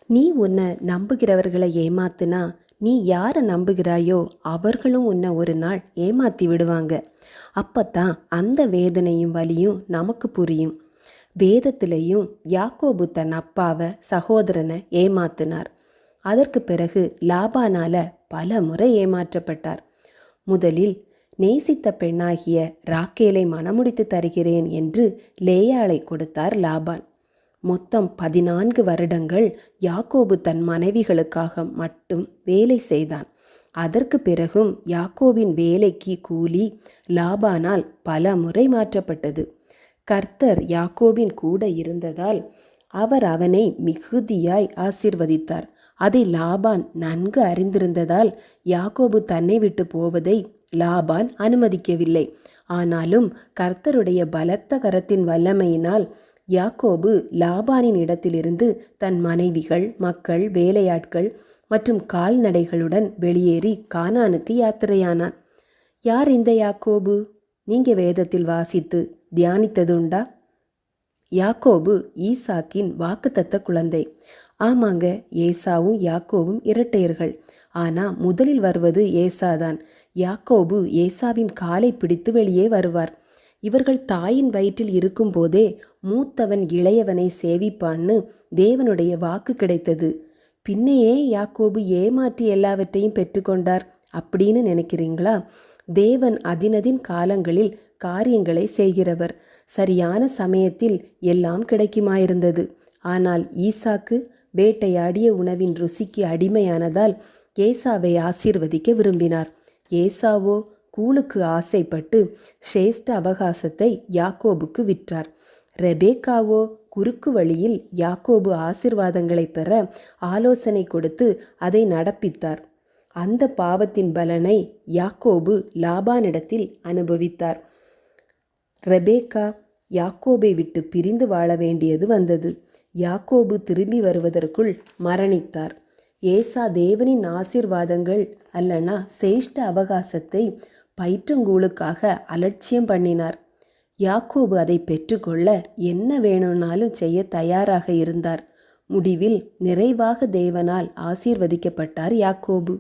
நீ உன்னை நம்புகிறவர்களை ஏமாத்துனா நீ யாரை நம்புகிறாயோ அவர்களும் உன்னை ஒரு நாள் ஏமாத்தி விடுவாங்க. அப்பத்தான் அந்த வேதனையும் வலியும் நமக்கு புரியும். வேதத்திலையும் யாக்கோபு தன் அப்பாவை சகோதரனை ஏமாத்தினார். அதற்கு பிறகு லாபானால பல முறை ஏமாற்றப்பட்டார். முதலில் நேசித்த பெண்ணாகிய ராக்கேலை மணமுடித்து தருகிறேன் என்று லேயாளை கொடுத்தார் லாபான். மொத்தம் 14 வருடங்கள் யாக்கோபு தன் மனைவிகளுக்காக மட்டும் வேலை செய்தான். அதற்கு பிறகும் யாக்கோபின் வேலைக்கு கூலி லாபானால் பல முறை மாற்றப்பட்டது. கர்த்தர் யாக்கோபின் கூட இருந்ததால் அவர் அவனை மிகுதியாய் ஆசீர்வதித்தார். அதை லாபான் நன்கு அறிந்திருந்ததால் யாக்கோபு தன்னை விட்டு போவதை லாபான் அனுமதிக்கவில்லை. ஆனாலும் கர்த்தருடைய பலத்த கரத்தின் வல்லமையினால் யாக்கோபு லாபானின் இடத்திலிருந்து தன் மனைவிகள், மக்கள், வேலையாட்கள் மற்றும் கால்நடைகளுடன் வெளியேறி கானானுக்கு யாத்திரையானான். யார் இந்த யாக்கோபு? நீங்க வேதத்தில் வாசித்து தியானித்ததுண்டா? யாக்கோபு ஈசாக்கின் வாக்குத்தத்த குழந்தை. ஆமாங்க, ஏசாவும் யாக்கோவும் இரட்டையர்கள். ஆனா முதலில் வருவது ஏசாதான். யாக்கோபு ஏசாவின் காலை பிடித்து வெளியே வருவார். இவர்கள் தாயின் வயிற்றில் இருக்கும் போதே மூத்தவன் இளையவனை சேவிப்பான்னு தேவனுடைய வாக்கு கிடைத்தது. பின்னையே யாக்கோபு ஏமாற்றி எல்லாவற்றையும் பெற்றுக்கொண்டார் அப்படின்னு நினைக்கிறீங்களா? தேவன் அதினதின் காலங்களில் காரியங்களை செய்கிறவர். சரியான சமயத்தில் எல்லாம் கிடைக்குமாயிருந்தது. ஆனால் ஈசாக்கு வேட்டையாடிய உணவின் ருசிக்கு அடிமையானதால் ஏசாவை ஆசீர்வதிக்க விரும்பினார். ஏசாவோ கூழுக்கு ஆசைப்பட்டு சிரேஷ்ட அவகாசத்தை யாக்கோபுக்கு விற்றார். ரெபேக்காவோ குறுக்கு வழியில் யாக்கோபு ஆசீர்வாதங்களை பெற ஆலோசனை கொடுத்து அதை நடப்பித்தார். அந்த பாவத்தின் பலனை யாக்கோபு லாபானிடத்தில் அனுபவித்தார். ரெபேக்கா யாக்கோபை விட்டு பிரிந்து வாழ வேண்டியது வந்தது. யாக்கோபு திரும்பி வருவதற்குள் மரணித்தார். ஏசா தேவனின் ஆசீர்வாதங்கள் அல்லனா சிரேஷ்ட அவகாசத்தை பயிற்றங்கூழுக்காக அலட்சியம் பண்ணினார். யாக்கோபு அதை பெற்றுக்கொள்ள என்ன வேணும்னாலும் செய்ய தயாராக இருந்தார். முடிவில் நிறைவாக தேவனால் ஆசீர்வதிக்கப்பட்டார் யாக்கோபு.